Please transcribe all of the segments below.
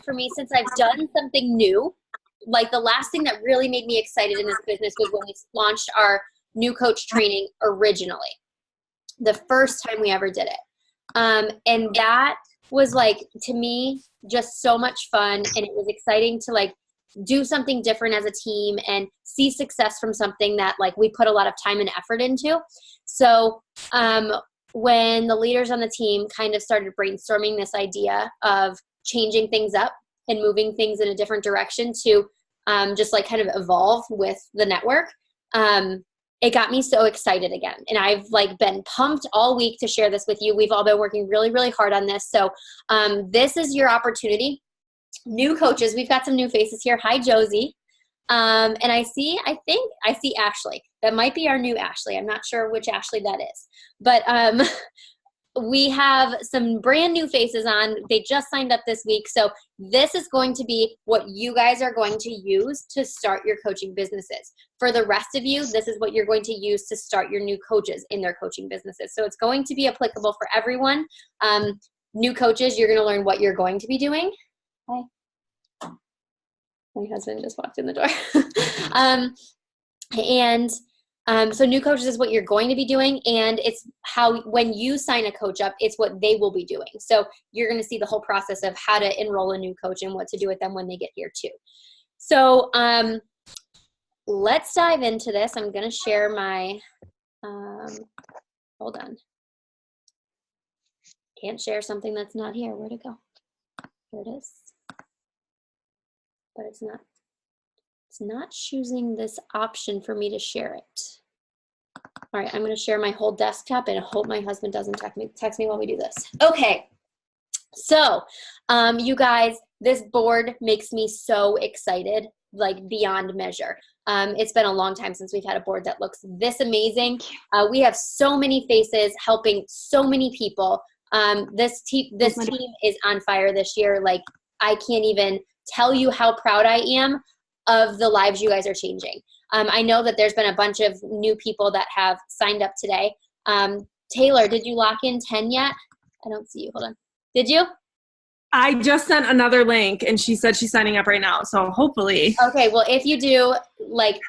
for me since I've done something new. Like the last thing that really made me excited in this business was when we launched our new coach training originally, the first time we ever did it. And that was like, to me, just so much fun. And it was exciting to like do something different as a team and see success from something that like we put a lot of time and effort into. So when the leaders on the team kind of started brainstorming this idea of changing things up and moving things in a different direction to just like kind of evolve with the network, it got me so excited again. And I've like been pumped all week to share this with you. We've all been working really, really hard on this. So this is your opportunity. New coaches, we've got some new faces here. Hi, Josie. And I see Ashley. That might be our new Ashley. I'm not sure which Ashley that is. But we have some brand new faces on. They just signed up this week. So this is going to be what you guys are going to use to start your coaching businesses. For the rest of you, this is what you're going to use to start your new coaches in their coaching businesses. So it's going to be applicable for everyone. New coaches, you're going to learn what you're going to be doing. Hi. My husband just walked in the door. So new coaches is what you're going to be doing, and it's how when you sign a coach up, it's what they will be doing. So you're going to see the whole process of how to enroll a new coach and what to do with them when they get here too. So let's dive into this. I'm going to share my, hold on. Can't share something that's not here. Where'd it go? Here it is. But it's not choosing this option for me to share it. All right, I'm going to share my whole desktop and I hope my husband doesn't text me while we do this. Okay, so you guys, this board makes me so excited, like beyond measure. It's been a long time since we've had a board that looks this amazing. We have so many faces helping so many people. This team is on fire this year. Like I can't even tell you how proud I am of the lives you guys are changing. I know that there's been a bunch of new people that have signed up today. Taylor, did you lock in 10 yet? I don't see you. Hold on. Did you? I just sent another link and she said she's signing up right now. So hopefully. Okay. Well, if you do, like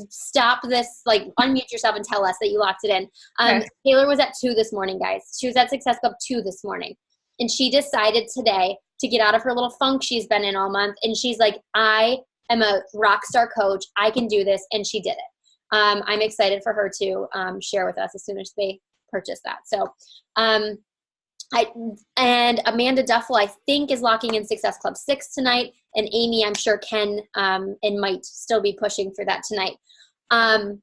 stop this, like unmute yourself and tell us that you locked it in. Okay. Taylor was at 2 this morning, guys. She was at Success Club 2 this morning. And she decided today to get out of her little funk she's been in all month. And she's like, I am a rock star coach. I can do this. And she did it. I'm excited for her to share with us as soon as they purchase that. So, and Amanda Duffel, I think, is locking in Success Club 6 tonight. And Amy, I'm sure, can and might still be pushing for that tonight. I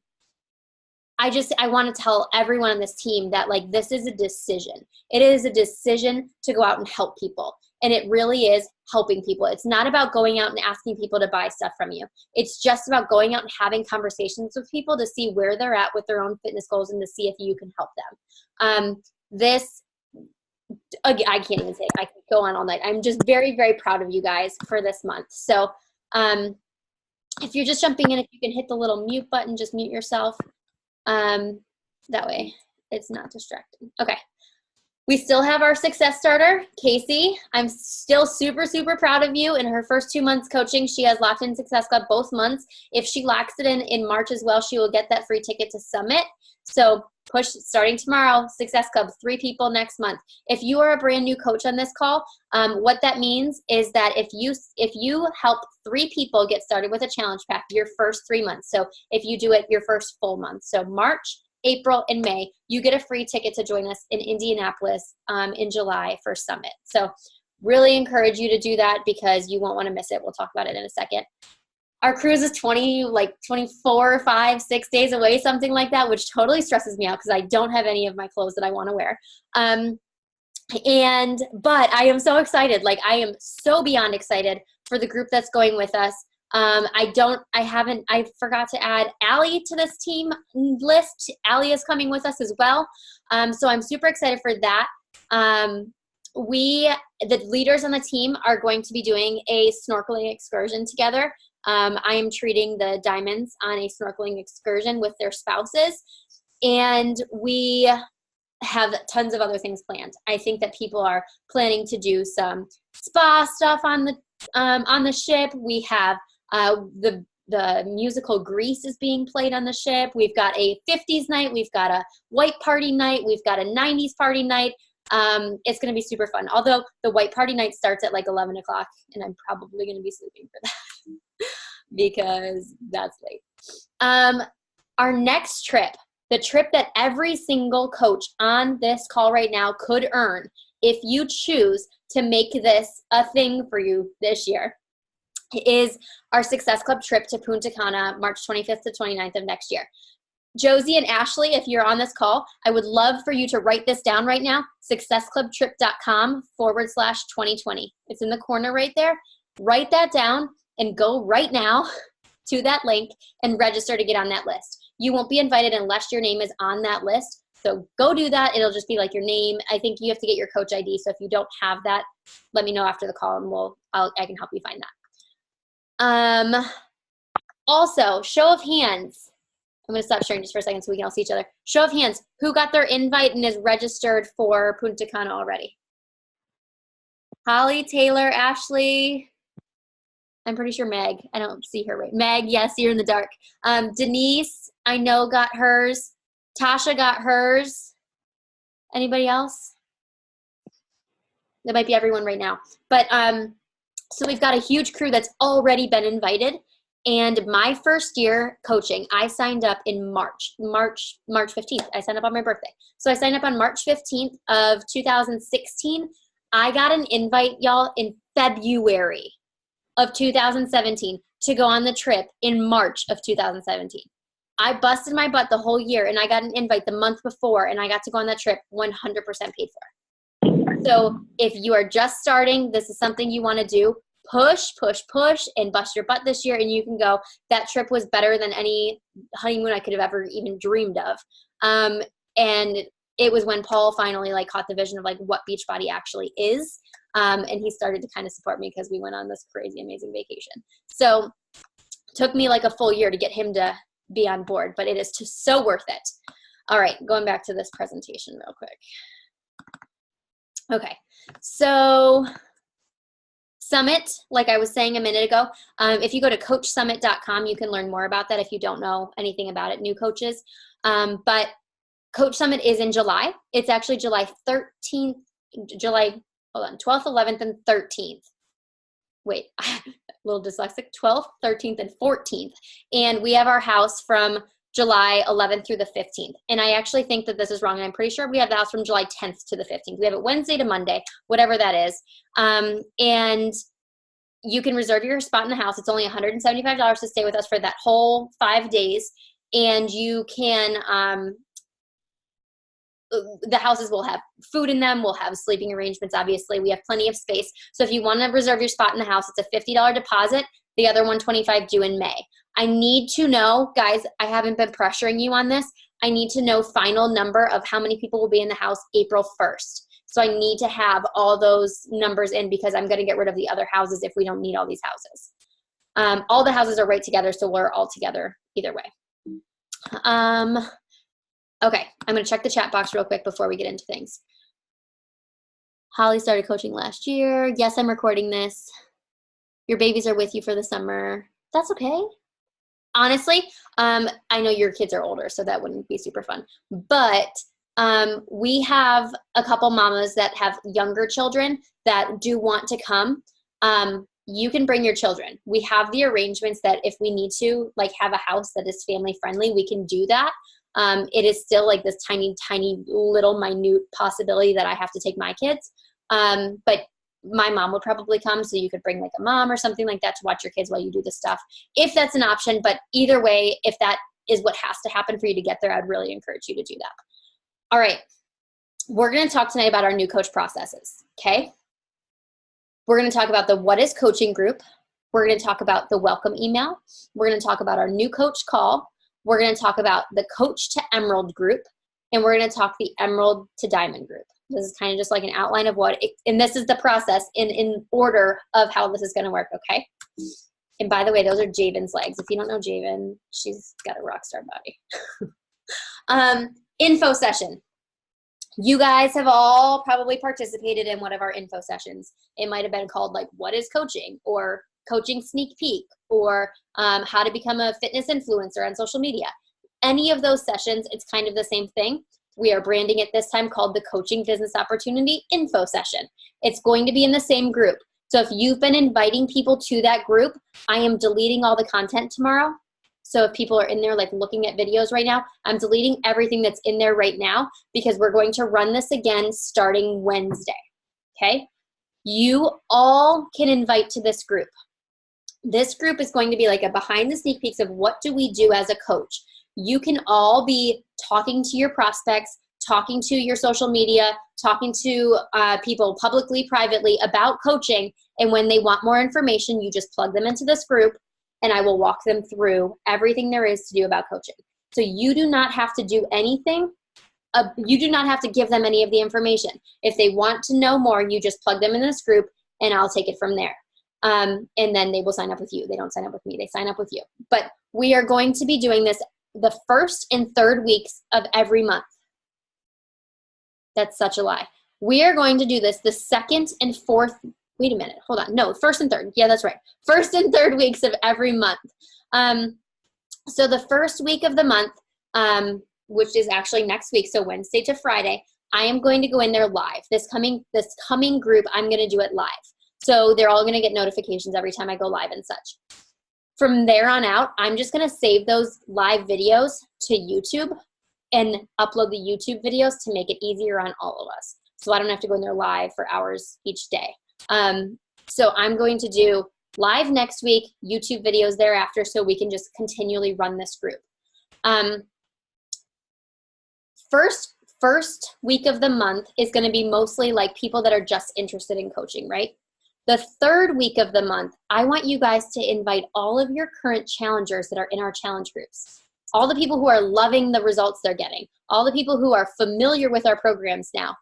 want to tell everyone on this team that like this is a decision. It is a decision to go out and help people. And it really is helping people. It's not about going out and asking people to buy stuff from you. It's just about going out and having conversations with people to see where they're at with their own fitness goals and to see if you can help them. I can't even say it. I can go on all night. I'm just very, very proud of you guys for this month. So if you're just jumping in, if you can hit the little mute button, just mute yourself. That way it's not distracting. Okay. We still have our success starter, Casey. I'm still super, super proud of you. In her first 2 months coaching, she has locked in Success Club both months. If she locks it in March as well, she will get that free ticket to Summit. So push starting tomorrow, Success Club, 3 people next month. If you are a brand new coach on this call, what that means is that if you help 3 people get started with a challenge pack your first 3 months, so if you do it your first full month, so March, April, and May, you get a free ticket to join us in Indianapolis in July for Summit. So really encourage you to do that because you won't want to miss it. We'll talk about it in a second. Our cruise is 24, 5, 6 days away, something like that, which totally stresses me out because I don't have any of my clothes that I want to wear. But I am so excited. Like I am so beyond excited for the group that's going with us. I forgot to add Allie to this team list. Allie is coming with us as well. So I'm super excited for that. The leaders on the team are going to be doing a snorkeling excursion together. I am treating the diamonds on a snorkeling excursion with their spouses. And we have tons of other things planned. I think that people are planning to do some spa stuff on the ship. We have the musical Grease is being played on the ship. We've got a 50s night. We've got a white party night. We've got a 90s party night. It's going to be super fun. Although the white party night starts at like 11 o'clock, and I'm probably going to be sleeping for that because that's late. Our next trip, the trip that every single coach on this call right now could earn if you choose to make this a thing for you this year, is our Success Club trip to Punta Cana, March 25th to 29th of next year. Josie and Ashley, if you're on this call, I would love for you to write this down right now, successclubtrip.com/2020. It's in the corner right there. Write that down and go right now to that link and register to get on that list. You won't be invited unless your name is on that list. So go do that. It'll just be like your name. I think you have to get your coach ID. So if you don't have that, let me know after the call and I can help you find that. Also, show of hands. I'm going to stop sharing just for a second so we can all see each other. Show of hands. Who got their invite and is registered for Punta Cana already? Holly, Taylor, Ashley. I'm pretty sure Meg. I don't see her right. Meg, yes, you're in the dark. Denise, I know, got hers. Tasha got hers. Anybody else? That might be everyone right now. But so we've got a huge crew that's already been invited. And my first year coaching, I signed up in March 15th. I signed up on my birthday. So I signed up on March 15th of 2016. I got an invite, y'all, in February of 2017 to go on the trip in March of 2017. I busted my butt the whole year, and I got an invite the month before, and I got to go on that trip 100% paid for. So if you are just starting, this is something you want to do. Push, and bust your butt this year, and you can go. That trip was better than any honeymoon I could have ever even dreamed of. And it was when Paul finally caught the vision of what Beachbody actually is. And he started to kind of support me because we went on this crazy, amazing vacation. So it took me a full year to get him to be on board, but it is so worth it. All right, going back to this presentation real quick. Okay, so Summit, like I was saying a minute ago, if you go to coachsummit.com, you can learn more about that if you don't know anything about it, new coaches. But Coach Summit is in July. It's actually July 12th, 11th, and 13th. Wait, a little dyslexic, 12th, 13th, and 14th. And we have our house from July 11th through the 15th. And I actually think that this is wrong. And I'm pretty sure we have the house from July 10th to the 15th. We have it Wednesday to Monday, whatever that is. And you can reserve your spot in the house. It's only $175 to stay with us for that whole 5 days. And you can, the houses will have food in them. We'll have sleeping arrangements. Obviously, we have plenty of space. So if you want to reserve your spot in the house, it's a $50 deposit, the other $125 due in May. I need to know, guys, I haven't been pressuring you on this. I need to know final number of how many people will be in the house April 1st. So I need to have all those numbers in because I'm going to get rid of the other houses if we don't need all these houses. All the houses are right together, so we're all together either way. Okay, I'm going to check the chat box real quick before we get into things. Holly started coaching last year. Yes, I'm recording this. Your babies are with you for the summer. That's okay. Honestly, I know your kids are older, so that wouldn't be super fun. But we have a couple mamas that have younger children that do want to come. You can bring your children. We have the arrangements that if we need to, have a house that is family friendly, we can do that. It is still this tiny, tiny little minute possibility that I have to take my kids. But my mom would probably come, so you could bring a mom or something like that to watch your kids while you do this stuff, if that's an option. But either way, if that is what has to happen for you to get there, I'd really encourage you to do that. All right, we're going to talk tonight about our new coach processes, okay? We're going to talk about the What is Coaching group. We're going to talk about the welcome email. We're going to talk about our new coach call. We're going to talk about the Coach to Emerald group, and we're going to talk the Emerald to Diamond group. This is kind of just an outline of and this is the process in order of how this is going to work, okay? And by the way, those are Javen's legs. If you don't know Javen, she's got a rock star body. Info session. You guys have all probably participated in one of our info sessions. It might have been called like, what is coaching, or coaching sneak peek, or how to become a fitness influencer on social media. Any of those sessions, it's kind of the same thing. We are branding it this time called the Coaching Business Opportunity Info Session. It's going to be in the same group. So if you've been inviting people to that group, I am deleting all the content tomorrow. So if people are in there like looking at videos right now, I'm deleting everything that's in there right now, because we're going to run this again starting Wednesday, okay? You all can invite to this group. This group is going to be like a behind the sneak peeks of what do we do as a coach. You can all be talking to your prospects, talking to your social media, talking to people publicly, privately about coaching. And when they want more information, you just plug them into this group, and I will walk them through everything there is to do about coaching. So you do not have to do anything. You do not have to give them any of the information. If they want to know more, you just plug them in this group, and I'll take it from there. And then they will sign up with you. They don't sign up with me. They sign up with you. But we are going to be doing this the first and third weeks of every month. That's such a lie. We are going to do this the second and fourth. Wait a minute. Hold on. No, first and third. Yeah, that's right. First and third weeks of every month. So the first week of the month, which is actually next week, so Wednesday to Friday, I am going to go in there live. This coming group, I'm going to do it live. So they're all going to get notifications every time I go live and such. From there on out, I'm just going to save those live videos to YouTube and upload the YouTube videos to make it easier on all of us. So I don't have to go in there live for hours each day. So I'm going to do live next week, YouTube videos thereafter, so we can just continually run this group. First week of the month is going to be mostly like people that are just interested in coaching, right? The third week of the month, I want you guys to invite all of your current challengers that are in our challenge groups. All the people who are loving the results they're getting, all the people who are familiar with our programs now,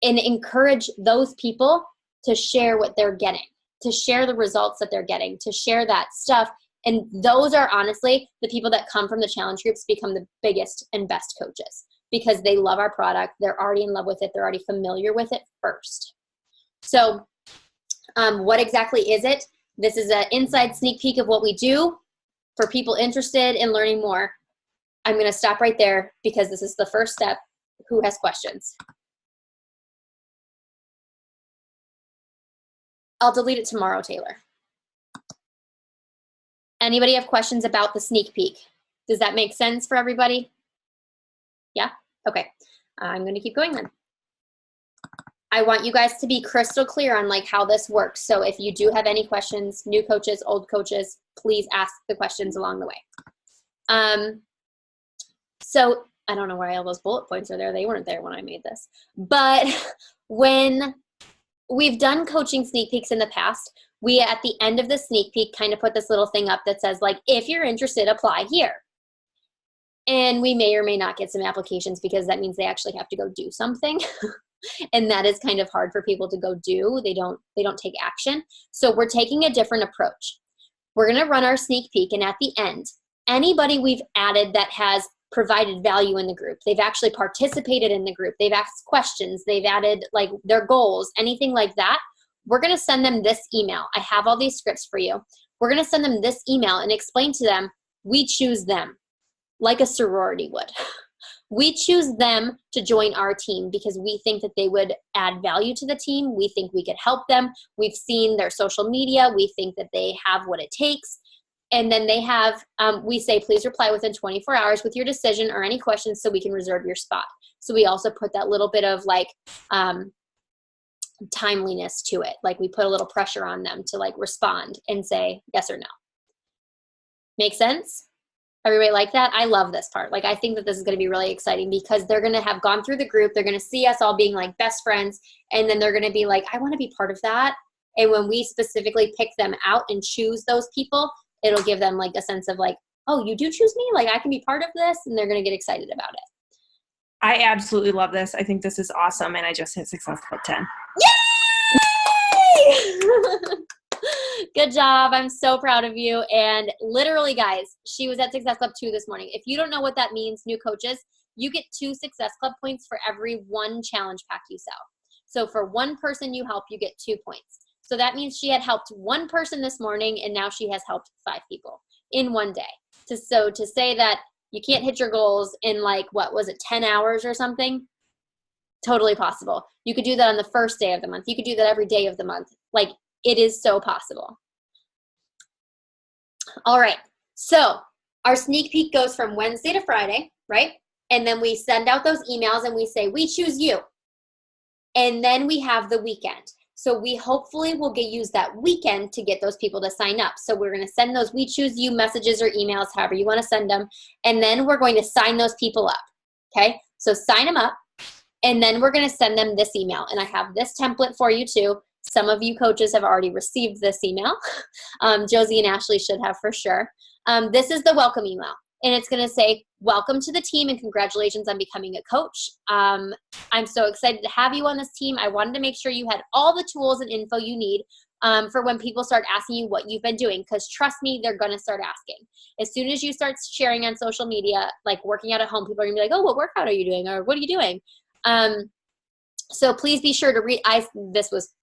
and encourage those people to share what they're getting, to share the results that they're getting, to share that stuff. And those are honestly the people that come from the challenge groups become the biggest and best coaches, because they love our product. They're already in love with it. They're already familiar with it first. So what exactly is it? This is an inside sneak peek of what we do for people interested in learning more. I'm going to stop right there because this is the first step. Who has questions? I'll delete it tomorrow, Taylor. Anybody have questions about the sneak peek? Does that make sense for everybody? Yeah? Okay. I'm going to keep going then. I want you guys to be crystal clear on like how this works. So if you do have any questions, new coaches, old coaches, please ask the questions along the way. So I don't know why all those bullet points are there. They weren't there when I made this. But when we've done coaching sneak peeks in the past, we at the end of the sneak peek kind of put this little thing up that says like, if you're interested, apply here. And we may or may not get some applications because that means they actually have to go do something. And that is kind of hard for people to go do. They don't take action. So we're taking a different approach. We're going to run our sneak peek, and at the end, anybody we've added that has provided value in the group, they've actually participated in the group, they've asked questions, they've added like their goals, anything like that, we're going to send them this email. I have all these scripts for you. We're going to send them this email and explain to them, we choose them like a sorority would. We choose them to join our team because we think that they would add value to the team. We think we could help them. We've seen their social media. We think that they have what it takes. And then they have, we say, please reply within 24 hours with your decision or any questions so we can reserve your spot. So we also put that little bit of like timeliness to it. Like we put a little pressure on them to like respond and say yes or no. Make sense? Everybody like that? I love this part. Like, I think that this is going to be really exciting because they're going to have gone through the group. They're going to see us all being like best friends. And then they're going to be like, I want to be part of that. And when we specifically pick them out and choose those people, it'll give them like a sense of like, oh, you do choose me? Like I can be part of this. And they're going to get excited about it. I absolutely love this. I think this is awesome. And I just hit Success Club 10. Yay! Good job. I'm so proud of you. And literally, guys, she was at Success Club 2 this morning. If you don't know what that means, new coaches, you get 2 Success Club points for every 1 challenge pack you sell. So for 1 person you help, you get 2 points. So that means she had helped 1 person this morning, and now she has helped 5 people in 1 day. So to say that you can't hit your goals in like, what was it, 10 hours or something? Totally possible. You could do that on the first day of the month. You could do that every day of the month. Like, it is so possible. All right. So our sneak peek goes from Wednesday to Friday, right? And then we send out those emails and we say, we choose you. And then we have the weekend. So we hopefully will use that weekend to get those people to sign up. So we're going to send those we choose you messages or emails, however you want to send them. And then we're going to sign those people up. Okay. So sign them up. And then we're going to send them this email. And I have this template for you too. Some of you coaches have already received this email. Josie and Ashley should have for sure. This is the welcome email. And it's going to say, welcome to the team and congratulations on becoming a coach. I'm so excited to have you on this team. I wanted to make sure you had all the tools and info you need for when people start asking you what you've been doing. Because trust me, they're going to start asking. As soon as you start sharing on social media, like working out at home, people are going to be like, oh, what workout are you doing? Or what are you doing? So please be sure to read,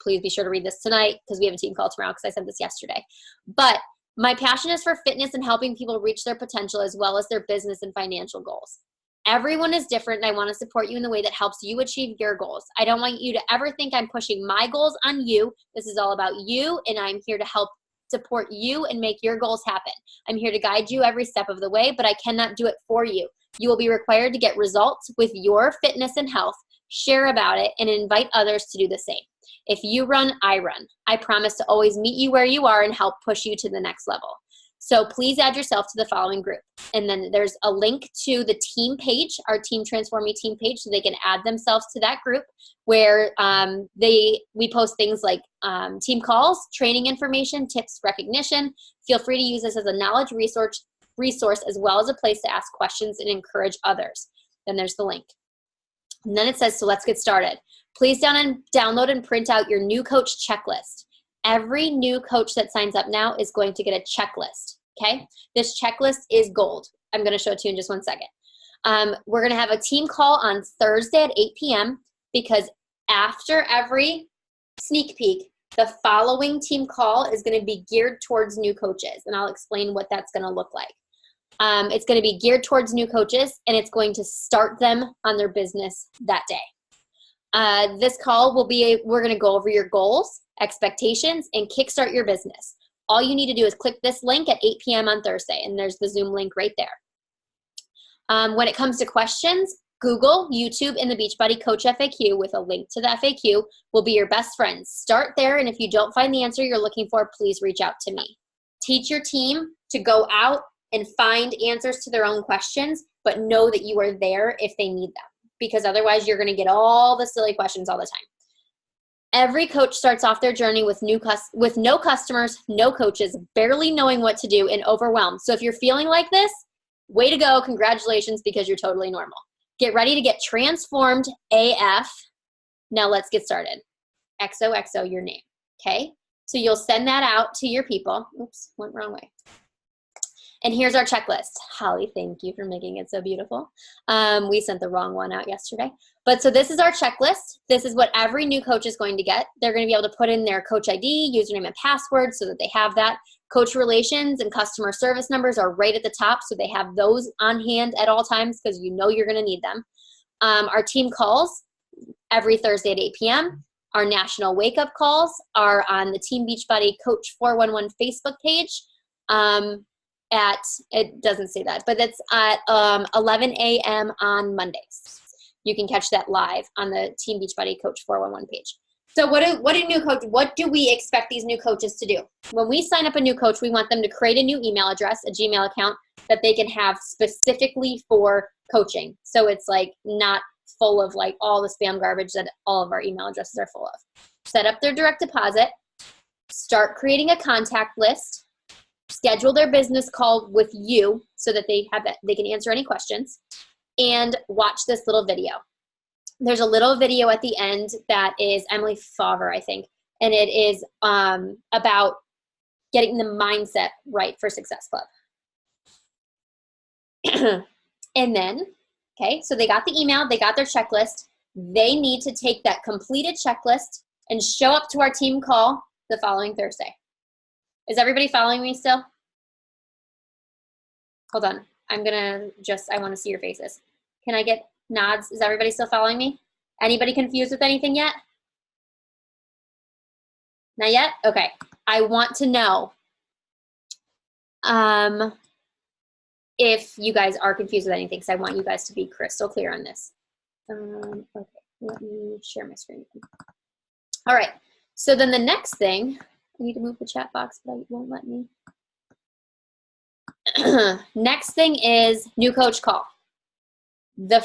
please be sure to read this tonight because we have a team call tomorrow because I sent this yesterday. But my passion is for fitness and helping people reach their potential as well as their business and financial goals. Everyone is different, and I want to support you in the way that helps you achieve your goals. I don't want you to ever think I'm pushing my goals on you. This is all about you, and I'm here to help support you and make your goals happen. I'm here to guide you every step of the way, but I cannot do it for you. You will be required to get results with your fitness and health, share about it, and invite others to do the same. If you run, I run. I promise to always meet you where you are and help push you to the next level. So please add yourself to the following group. And then there's a link to the team page, our Team Transform Me team page, so they can add themselves to that group where we post things like team calls, training information, tips, recognition. Feel free to use this as a knowledge resource as well as a place to ask questions and encourage others. Then there's the link. And then it says, so let's get started. Please download and print out your new coach checklist. Every new coach that signs up now is going to get a checklist, okay? This checklist is gold. I'm going to show it to you in just 1 second. We're going to have a team call on Thursday at 8 p.m. because after every sneak peek, the following team call is going to be geared towards new coaches, and I'll explain what that's going to look like. It's going to be geared towards new coaches, and it's going to start them on their business that day. This call we're going to go over your goals, expectations, and kickstart your business. All you need to do is click this link at 8 p.m. on Thursday, and there's the Zoom link right there. When it comes to questions, Google, YouTube, and the Beachbody Coach FAQ with a link to the FAQ will be your best friends. Start there, and if you don't find the answer you're looking for, please reach out to me. Teach your team to go out and find answers to their own questions, but know that you are there if they need them, because otherwise you're going to get all the silly questions all the time. Every coach starts off their journey with no customers, no coaches, barely knowing what to do, and overwhelmed. So if you're feeling like this, way to go, congratulations, because you're totally normal. Get ready to get transformed AF. Now let's get started. XOXO, your name, okay? So you'll send that out to your people. Oops, went wrong way. And here's our checklist. Holly, thank you for making it so beautiful. We sent the wrong one out yesterday. But so this is our checklist. This is what every new coach is going to get. They're going to be able to put in their coach ID, username, and password so that they have that. Coach relations and customer service numbers are right at the top, so they have those on hand at all times because you know you're going to need them. Our team calls every Thursday at 8 p.m. Our national wake-up calls are on the Team Beachbody Coach 411 Facebook page. It doesn't say that, but it's at 11 a.m. on Mondays. You can catch that live on the Team Beachbody Coach 411 page. So what do we expect these new coaches to do? When we sign up a new coach, we want them to create a new email address, a Gmail account that they can have specifically for coaching. So it's like not full of like all the spam garbage that all of our email addresses are full of. Set up their direct deposit, start creating a contact list, schedule their business call with you so that they can answer any questions, and watch this little video. There's a little video at the end that is Emily Favre, I think, and it is about getting the mindset right for Success Club. And then Okay, so they got the email, they got their checklist. They need to take that completed checklist and show up to our team call the following Thursday. Is everybody following me still? Hold on. I want to see your faces. Can I get nods? Is everybody still following me? Anybody confused with anything yet? Not yet? Okay. I want to know if you guys are confused with anything, because I want you guys to be crystal clear on this. Okay, let me share my screen. All right. So then the next thing, I need to move the chat box, but it won't let me. Next thing is new coach call. So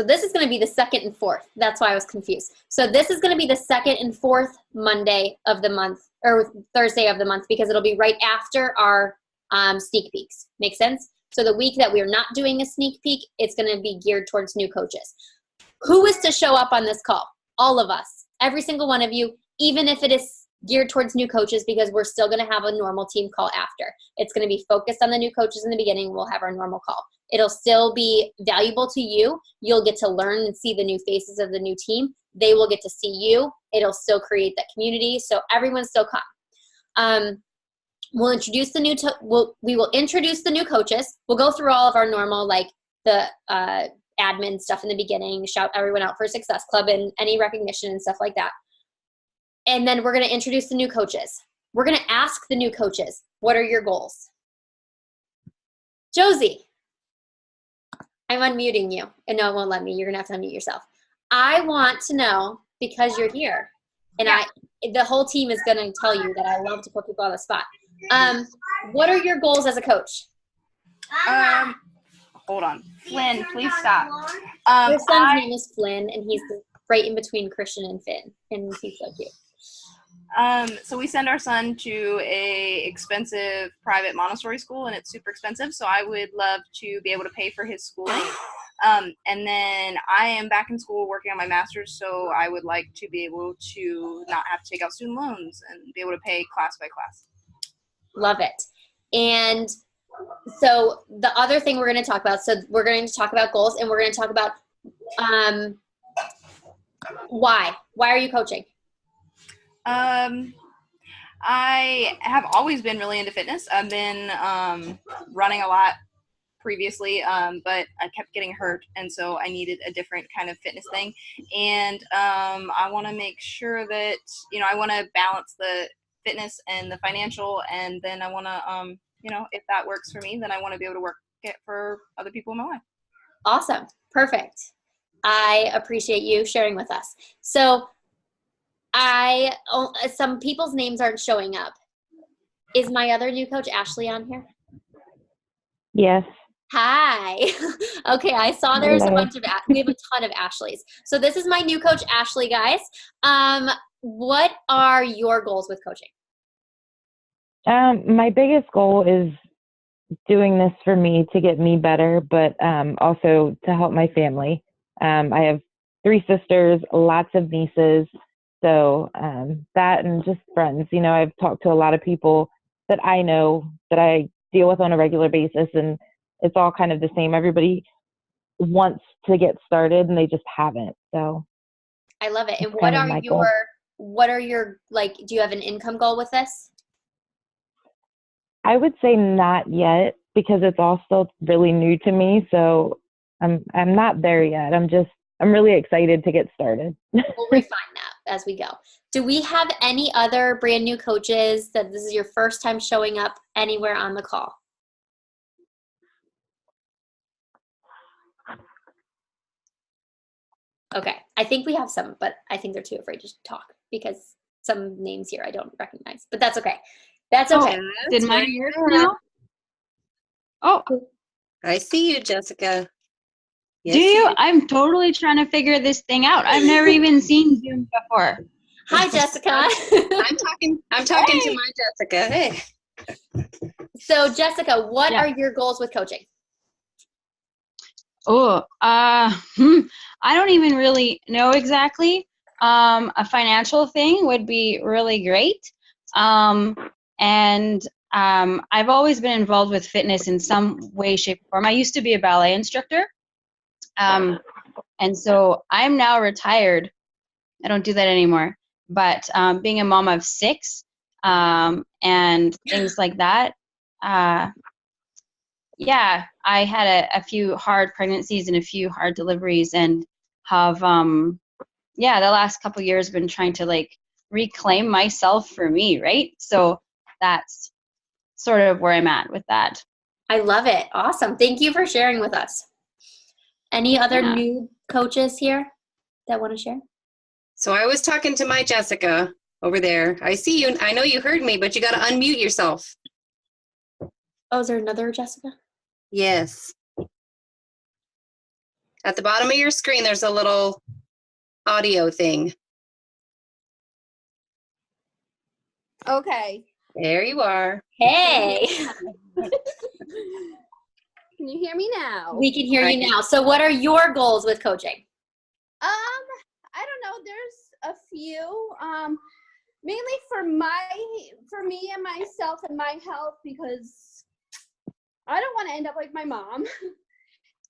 this is going to be the second and fourth. That's why I was confused. So this is going to be the second and fourth Monday of the month, or Thursday of the month, because it'll be right after our sneak peeks. Make sense? So the week that we're not doing a sneak peek, it's going to be geared towards new coaches. Who is to show up on this call? All of us. Every single one of you, even if it is geared towards new coaches, because we're still going to have a normal team call after. It's going to be focused on the new coaches in the beginning. We'll have our normal call. It'll still be valuable to you. You'll get to learn and see the new faces of the new team. They will get to see you. It'll still create that community. So everyone still come. We'll introduce the we will introduce the new coaches. We'll go through all of our normal, like the admin stuff in the beginning, shout everyone out for Success Club and any recognition and stuff like that. And then we're going to introduce the new coaches. We're going to ask the new coaches, what are your goals? Josie, I'm unmuting you. And no, it won't let me. You're going to have to unmute yourself. I want to know, because you're here, and the whole team is going to tell you that I love to put people on the spot. What are your goals as a coach? Hold on. Flynn, please stop. Your son's name is Flynn, and he's right in between Christian and Finn, and he's so cute. So we send our son to a expensive private Montessori school, and it's super expensive. So I would love to be able to pay for his schooling. And then I am back in school working on my master's, so I would like to be able to not have to take out student loans and be able to pay class by class. Love it. And so the other thing we're going to talk about, so we're going to talk about goals, and we're going to talk about why. Why are you coaching? I have always been really into fitness. I've been running a lot previously, but I kept getting hurt, and so I needed a different kind of fitness thing. And I want to make sure that, I want to balance the fitness and the financial, and then I want to, if that works for me, then I want to be able to work it for other people in my life. Awesome. Perfect. I appreciate you sharing with us. So some people's names aren't showing up. Is my other new coach, Ashley, on here? Yes. Hi. Okay, I saw there's a bunch of, we have a ton of Ashleys. So this is my new coach, Ashley, guys. What are your goals with coaching? My biggest goal is doing this for me to get me better, but also to help my family. I have 3 sisters, lots of nieces. So that and just friends, I've talked to a lot of people that I know that I deal with on a regular basis, and it's all kind of the same. Everybody wants to get started and they just haven't. So I love it. And what are your, like, do you have an income goal with this? I would say not yet, because it's all still really new to me. So I'm not there yet. I'm really excited to get started. We'll refine that as we go. Do we have any other brand new coaches that this is your first time showing up anywhere on the call? Okay, I think we have some, but I think they're too afraid to talk because some names here I don't recognize, but that's okay. That's okay. Did my ear now? Oh, I see you, Jessica. Yes, do you? I'm totally trying to figure this thing out. I've never even seen Zoom before. Hi, Jessica. I'm talking to my Jessica. Hey. So, Jessica, what are your goals with coaching? Oh, I don't even really know exactly. A financial thing would be really great. And I've always been involved with fitness in some way, shape, or form. I used to be a ballet instructor. And so I'm now retired. I don't do that anymore. But being a mom of 6 and things like that, yeah, I had a few hard pregnancies and a few hard deliveries, and have, the last couple of years been trying to like reclaim myself for me, right? So that's sort of where I'm at with that. I love it. Awesome. Thank you for sharing with us. Any other new coaches here that want to share? So I was talking to my Jessica over there. I see you. I know you heard me, but you got to unmute yourself. Oh, is there another Jessica? Yes. At the bottom of your screen, there's a little audio thing. Okay. There you are. Hey. Can you hear me now? We can hear you now. So what are your goals with coaching? I don't know. There's a few. Mainly for me and myself and my health, because I don't want to end up like my mom.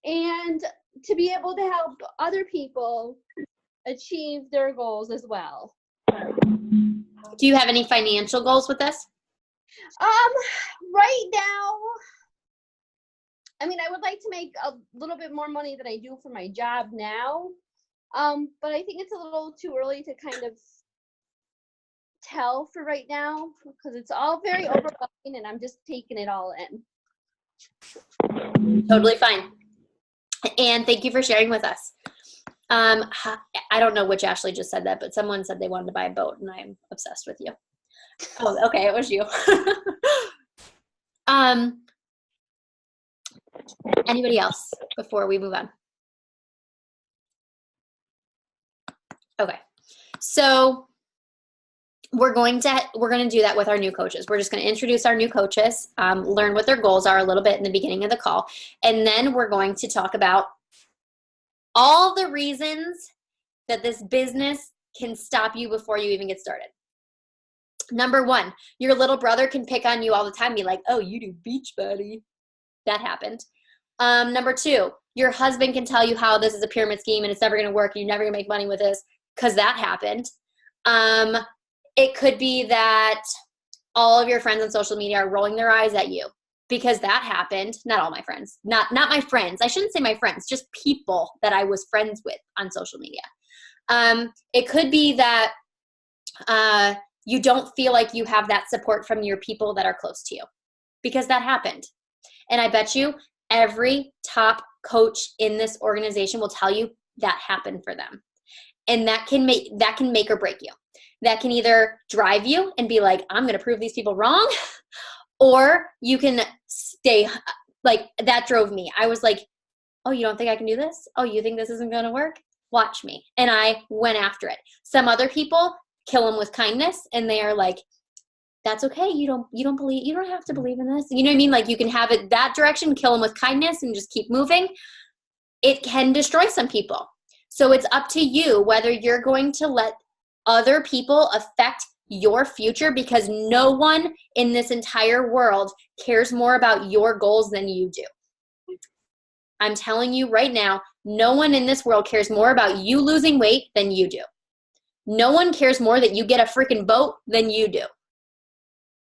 And to be able to help other people achieve their goals as well. Do you have any financial goals with this? Right now, I mean, I would like to make a little bit more money than I do for my job now. But I think it's a little too early to kind of tell for right now, because it's all very overwhelming and I'm just taking it all in. Totally fine. And thank you for sharing with us. I don't know which Ashley just said that, but someone said they wanted to buy a boat, and I'm obsessed with you. Oh, okay, it was you. Anybody else before we move on? Okay, so we're going to do that with our new coaches. We're just going to introduce our new coaches, learn what their goals are a little bit in the beginning of the call, and then we're going to talk about all the reasons that this business can stop you before you even get started. Number 1, your little brother can pick on you all the time and be like, oh, you do Beachbody. That happened. Number 2, your husband can tell you how this is a pyramid scheme and it's never going to work and you're never going to make money with this, because that happened. It could be that all of your friends on social media are rolling their eyes at you, because that happened. Not all my friends, not my friends. I shouldn't say my friends, just people that I was friends with on social media. It could be that you don't feel like you have that support from your people that are close to you, because that happened. And I bet you every top coach in this organization will tell you that happened for them. And that can make or break you. That can either drive you and be like, I'm going to prove these people wrong, or you can stay like, that drove me. I was like, oh, you don't think I can do this? Oh, you think this isn't going to work? Watch me. And I went after it. Some other people kill them with kindness, and they are like, that's okay. You don't have to believe in this. You know what I mean? Like, you can have it that direction, kill them with kindness and just keep moving. It can destroy some people. So it's up to you whether you're going to let other people affect your future, because no one in this entire world cares more about your goals than you do. I'm telling you right now, no one in this world cares more about you losing weight than you do. No one cares more that you get a freaking boat than you do.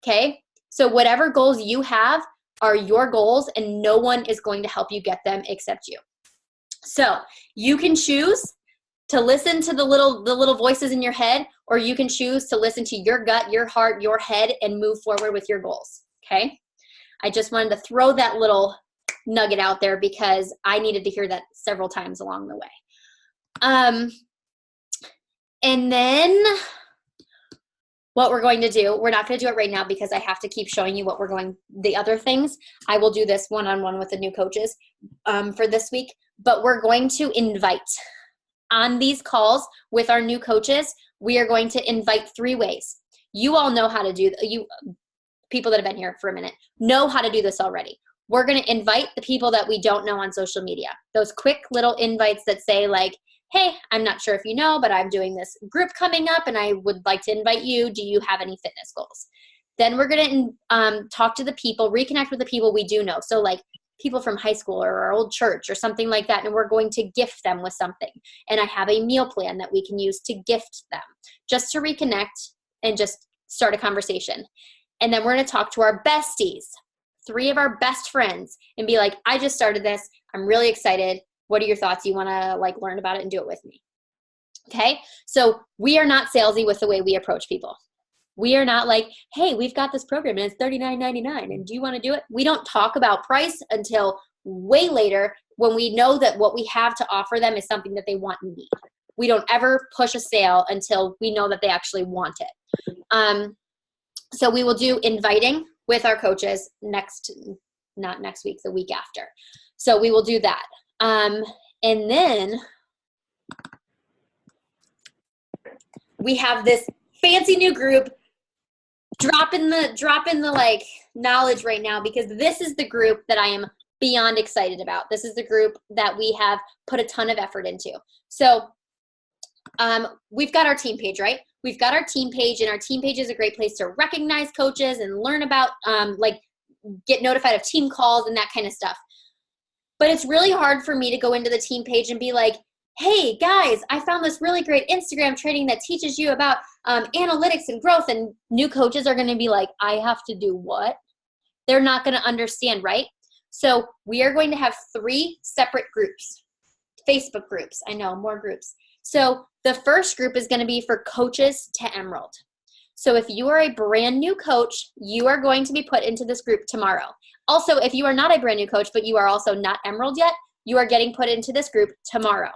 Okay? So whatever goals you have are your goals, and no one is going to help you get them except you. So you can choose to listen to the little voices in your head, or you can choose to listen to your gut, your heart, your head, and move forward with your goals. Okay? I just wanted to throw that little nugget out there because I needed to hear that several times along the way. And then what we're going to do, we're not going to do it right now because I have to keep showing you the other things. I will do this one-on-one with the new coaches for this week, but we're going to invite on these calls with our new coaches. We are going to invite 3 ways. You all know how to do, people that have been here for a minute know how to do this already. We're going to invite the people that we don't know on social media. Those quick little invites that say like, hey, I'm not sure if you know, but I'm doing this group coming up and I would like to invite you. Do you have any fitness goals? Then we're going to talk to the people, reconnect with the people we do know. So like people from high school or our old church or something like that, and we're going to gift them with something. And I have a meal plan that we can use to gift them just to reconnect and just start a conversation. And then we're going to talk to our besties, 3 of our best friends, and be like, I just started this. I'm really excited. What are your thoughts? You want to like learn about it and do it with me? Okay. So we are not salesy with the way we approach people. We are not like, hey, we've got this program and it's $39.99 and do you want to do it? We don't talk about price until way later when we know that what we have to offer them is something that they want and need. We don't ever push a sale until we know that they actually want it. So we will do inviting with our coaches not next week, the week after. So we will do that. And then we have this fancy new group. Drop in the like knowledge right now, because this is the group that I am beyond excited about. This is the group that we have put a ton of effort into. So we've got our team page, right? We've got our team page, and our team page is a great place to recognize coaches and learn about like get notified of team calls and that kind of stuff. But it's really hard for me to go into the team page and be like, hey guys, I found this really great Instagram training that teaches you about analytics and growth, and new coaches are going to be like, I have to do what? They're not going to understand, right? So we are going to have 3 separate groups, Facebook groups. I know, more groups. So the first group is going to be for coaches to Emerald. So if you are a brand new coach, you are going to be put into this group tomorrow. Also, if you are not a brand new coach, but you are also not Emerald yet, you are getting put into this group tomorrow.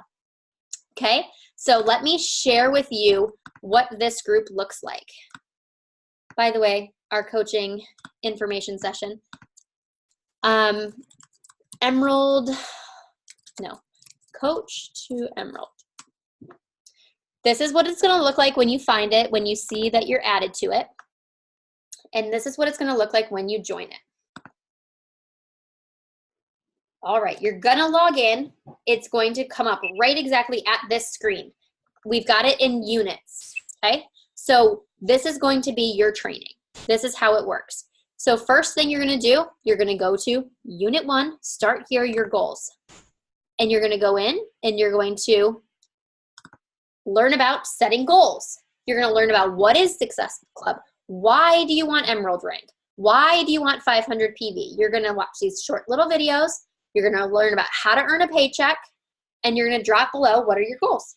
Okay, so let me share with you what this group looks like. By the way, our coaching information session. Emerald, no, Coach to Emerald. This is what it's going to look like when you find it, when you see that you're added to it. And this is what it's going to look like when you join it. All right, you're going to log in. It's going to come up right exactly at this screen. We've got it in units, okay? So this is going to be your training. This is how it works. So first thing you're going to do, you're going to go to Unit 1, start here, your goals. And you're going to go in and you're going to learn about setting goals. You're going to learn about what is Success Club. Why do you want Emerald rank? Why do you want 500 PV? You're going to watch these short little videos. You're going to learn about how to earn a paycheck, and you're going to drop below what are your goals.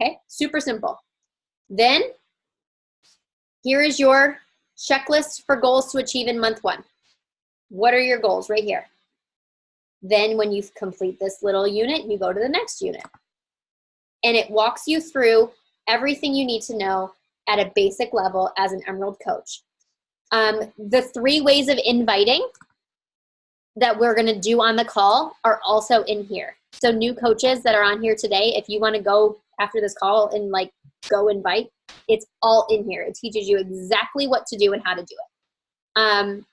Okay, super simple. Then here is your checklist for goals to achieve in month 1. What are your goals right here? Then when you complete this little unit, you go to the next unit. And it walks you through everything you need to know at a basic level as an Emerald coach. The 3 ways of inviting that we're going to do on the call are also in here. So new coaches that are on here today, if you want to go after this call and like go invite, it's all in here. It teaches you exactly what to do and how to do it.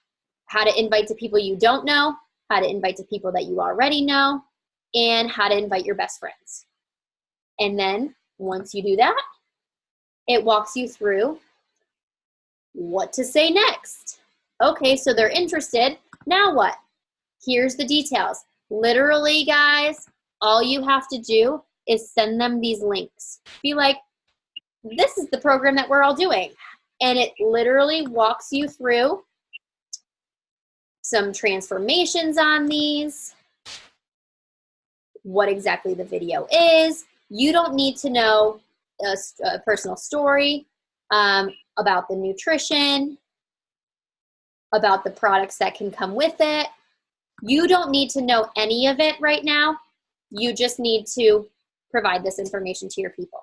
How to invite to people you don't know, how to invite to people that you already know, and how to invite your best friends. And then once you do that, it walks you through what to say next. Okay, so they're interested. Now what? Here's the details. Literally, guys, all you have to do is send them these links. Be like, this is the program that we're all doing. And it literally walks you through some transformations on these, what exactly the video is. You don't need to know a personal story about the nutrition, about the products that can come with it. You don't need to know any of it right now. You just need to provide this information to your people.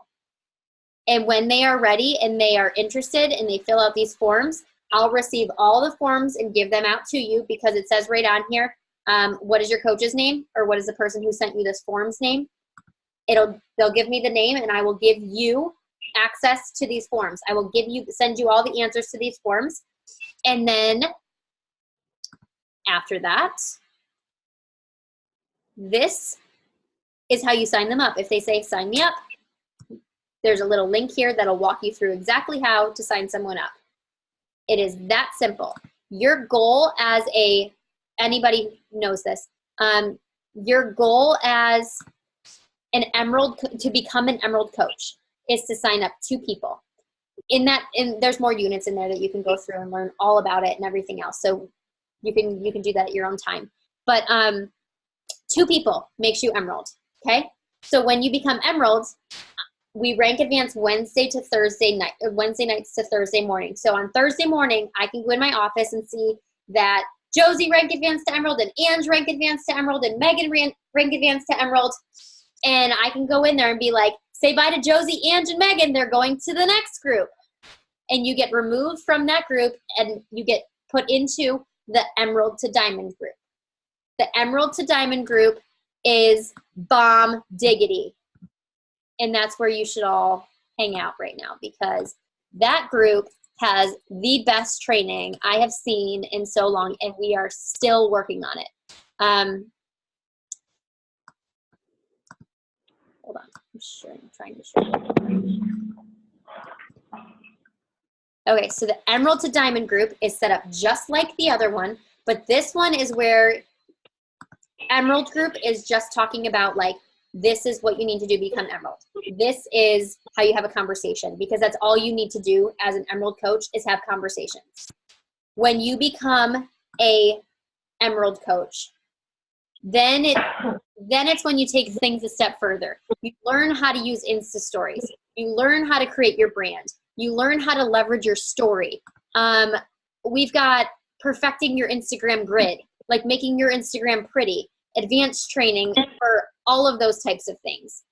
And when they are ready and they are interested and they fill out these forms, I'll receive all the forms and give them out to you, because it says right on here, what is your coach's name, or what is the person who sent you this form's name? They'll give me the name, and I will give you access to these forms. I will send you all the answers to these forms. And then after that, this is how you sign them up. If they say sign me up, there's a little link here that'll walk you through exactly how to sign someone up. It is that simple. Your goal as anybody knows this, your goal as to become an Emerald coach is to sign up 2 people. And there's more units in there that you can go through and learn all about it and everything else. So you can do that at your own time. But 2 people makes you Emerald. Okay. So when you become Emerald, we rank advance Wednesday to Thursday night, or Wednesday nights to Thursday morning. So on Thursday morning, I can go in my office and see that Josie rank advanced to Emerald, and Ange rank advanced to Emerald, and Megan rank advanced to Emerald. And I can go in there and be like, say bye to Josie, Ange, and Megan. They're going to the next group. And you get removed from that group and you get put into the Emerald to Diamond group. The Emerald to Diamond group is bomb diggity. And that's where you should all hang out right now, because that group has the best training I have seen in so long, and we are still working on it. Hold on, I'm trying to show you. Okay, so the Emerald to Diamond group is set up just like the other one, but this one is where Emerald group is just talking about, like, this is what you need to do to become Emerald. This is how you have a conversation, because that's all you need to do as an Emerald coach is have conversations. When you become a Emerald coach, then it's when you take things a step further. You learn how to use Insta stories. You learn how to create your brand. You learn how to leverage your story. We've got perfecting your Instagram grid, like making your Instagram pretty, advanced training for all of those types of things.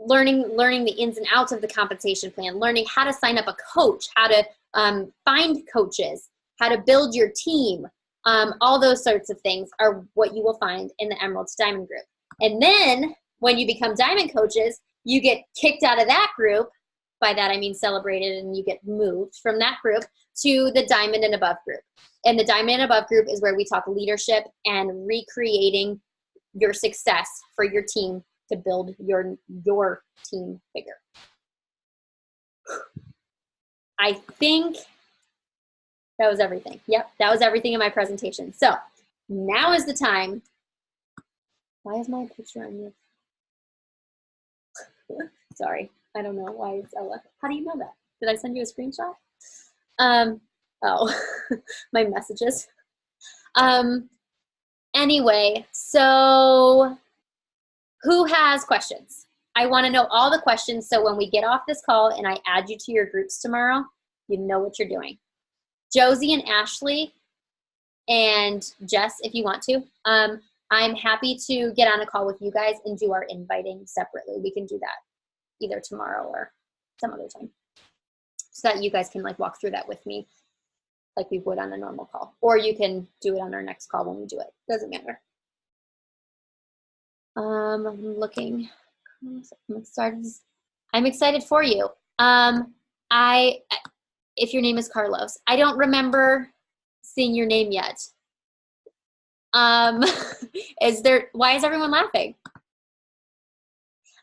Learning the ins and outs of the compensation plan, learning how to sign up a coach, how to find coaches, how to build your team. All those sorts of things are what you will find in the Emerald to Diamond group. And then when you become Diamond coaches, you get kicked out of that group. By that I mean celebrated, and you get moved from that group to the Diamond and Above group. And the Diamond and Above group is where we talk leadership and recreating your success for your team to build your team bigger. I think that was everything. Yep, that was everything in my presentation. So now is the time. Why is my picture on this? Sorry, I don't know why it's Ella. How do you know that? Did I send you a screenshot? Oh, my messages. Anyway, so who has questions? I want to know all the questions, so when we get off this call and I add you to your groups tomorrow, you know what you're doing. Josie and Ashley and Jess, if you want to, I'm happy to get on a call with you guys and do our inviting separately. We can do that either tomorrow or some other time, so that you guys can like walk through that with me like we would on a normal call. Or you can do it on our next call when we do it. Doesn't matter. I'm looking. I'm excited for you. If your name is Carlos, I don't remember seeing your name yet. Why is everyone laughing?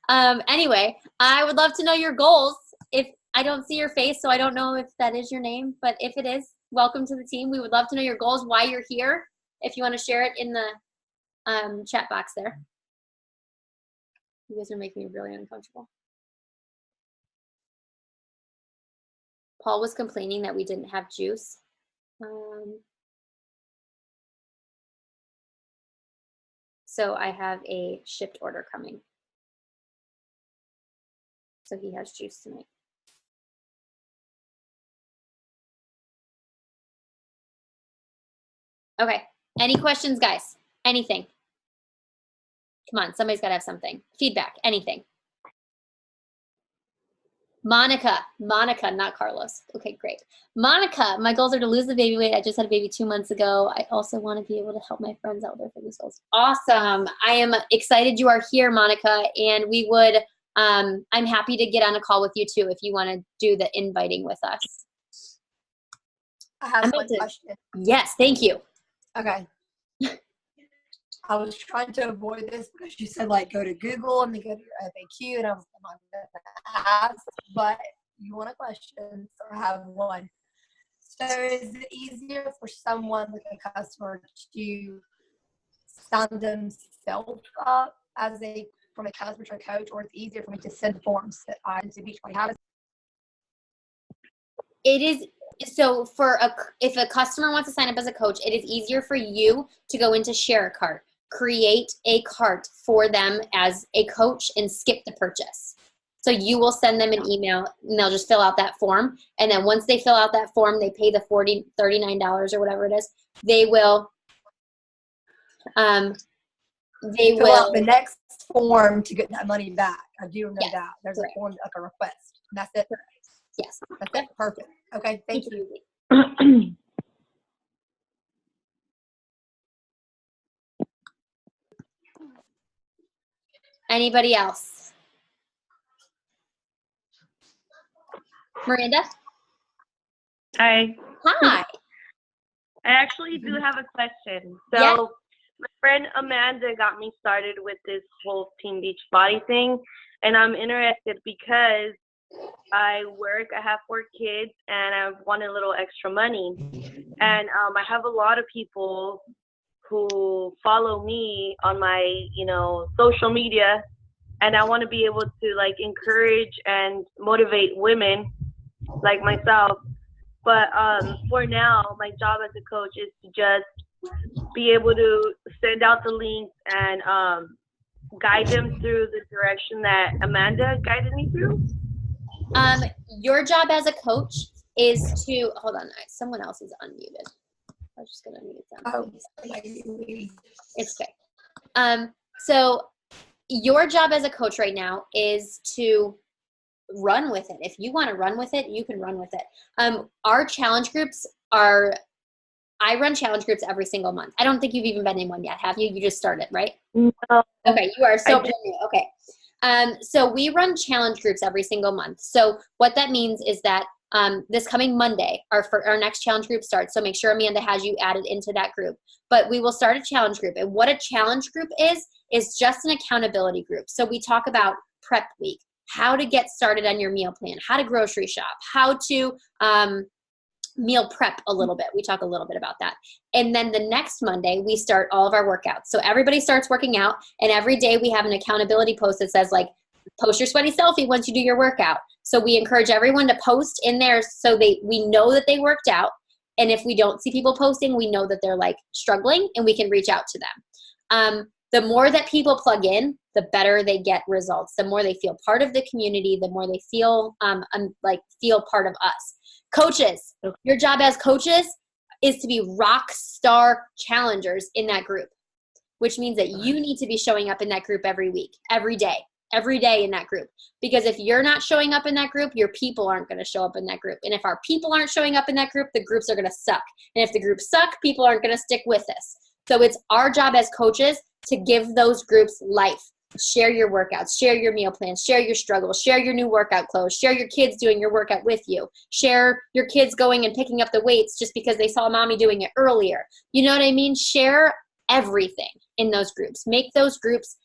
Anyway, I would love to know your goals. If I don't see your face, so I don't know if that is your name, but if it is, welcome to the team. We would love to know your goals, why you're here, if you want to share it in the chat box there. You guys are making me really uncomfortable. Paul was complaining that we didn't have juice. So I have a shipped order coming. So he has juice tonight. Okay, any questions, guys? Anything? Come on, somebody's gotta have something. Feedback, anything. Monica, not Carlos. Okay, great. Monica, my goals are to lose the baby weight. I just had a baby 2 months ago. I also want to be able to help my friends out with their fitness goals. Awesome. I am excited you are here, Monica, and we would, I'm happy to get on a call with you too if you want to do the inviting with us. I have one question. Yes, thank you. Okay. I was trying to avoid this because you said like go to Google and then go to your FAQ, and I was not going to ask, but you want a question, or have one. So is it easier for someone, like a customer, to sign themselves up from a customer to a coach, or it's easier for me to send forms that I to Beachbody? How does It is so if a customer wants to sign up as a coach, it is easier for you to go into Share a Cart, create a cart for them as a coach, and skip the purchase. So you will send them an email, and they'll just fill out that form. And then once they fill out that form, they pay the $39 or whatever it is. They will. fill out the next form to get that money back? I do know Yes, that. There's correct. a form, like a request. And that's it. Yes. That's it. Perfect. Okay. Thank you. Anybody else? Miranda? Hi. Hi. I actually do have a question. So Yeah. my friend Amanda got me started with this whole Team Beachbody thing, and I'm interested because I work, I have 4 kids, and I want a little extra money. And I have a lot of people who follow me on my, social media, and I want to be able to like encourage and motivate women like myself. But for now, my job as a coach is to just be able to send out the links and guide them through the direction that Amanda guided me through. Your job as a coach is to hold on. Someone else is unmuted. I'm just gonna mute them. It's okay. So your job as a coach right now is to run with it. If you want to run with it, you can run with it. Our challenge groups I run challenge groups every single month. I don't think you've even been in one yet, have you? You just started, right? No. Okay, you are so brand new. Okay. So we run challenge groups every single month. So what that means is that this coming Monday, our next challenge group starts. So make sure Amanda has you added into that group. But we will start a challenge group. And what a challenge group is just an accountability group. So we talk about prep week, how to get started on your meal plan, how to grocery shop, how to meal prep a little bit. We talk a little bit about that. And then the next Monday, we start all of our workouts. So everybody starts working out, and every day we have an accountability post that says like, post your sweaty selfie once you do your workout. So we encourage everyone to post in there so we know that they worked out. And if we don't see people posting, we know that they're like struggling, and we can reach out to them. The more that people plug in, the better they get results. The more they feel part of the community, the more they feel feel part of us. Coaches, your job as coaches is to be rock star challengers in that group, which means that you need to be showing up in that group every week, every day in that group. Because if you're not showing up in that group, your people aren't going to show up in that group. And if our people aren't showing up in that group, the groups are going to suck. And if the groups suck, people aren't going to stick with us. So it's our job as coaches to give those groups life. Share your workouts, share your meal plans, share your struggles, share your new workout clothes, share your kids doing your workout with you, share your kids going and picking up the weights just because they saw mommy doing it earlier. You know what I mean? Share everything in those groups. Make those groups